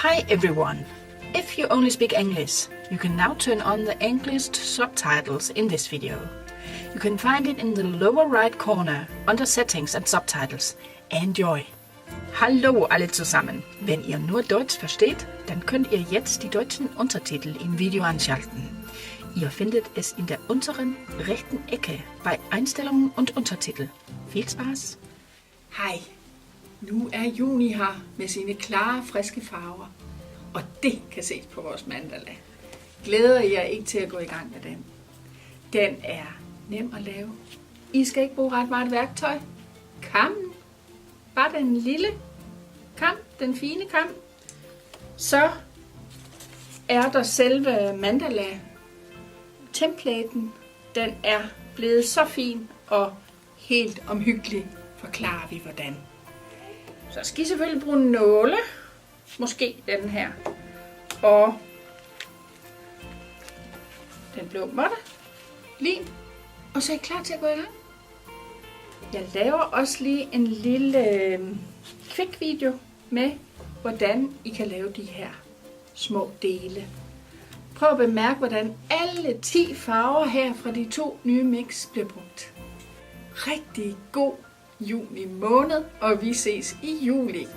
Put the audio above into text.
Hi everyone! If you only speak English, you can now turn on the English subtitles in this video. You can find it in the lower right corner under Settings and Subtitles. Enjoy! Hallo alle zusammen! Wenn ihr nur Deutsch versteht, dann könnt ihr jetzt die deutschen Untertitel im Video anschalten. Ihr findet es in der unteren rechten Ecke bei Einstellungen und Untertitel. Viel Spaß! Hej! Nu er juni her med sine klare, friske farver, og det kan ses på vores mandala. Glæder jer ikke til at gå i gang med den. Den er nem at lave. I skal ikke bruge ret meget værktøj. Kammen, bare den lille kam, den fine kam. Så er der selve mandala-templaten. Den er blevet så fin og helt omhyggelig, forklarer vi hvordan. Så skal I selvfølgelig bruge nåle, måske den her, og den blå måtte, lim, og så er I klar til at gå i gang. Jeg laver også lige en lille quick video med, hvordan I kan lave de her små dele. Prøv at bemærke, hvordan alle 10 farver her fra de 2 nye mix bliver brugt. Rigtig god juni måned, og vi ses i juli.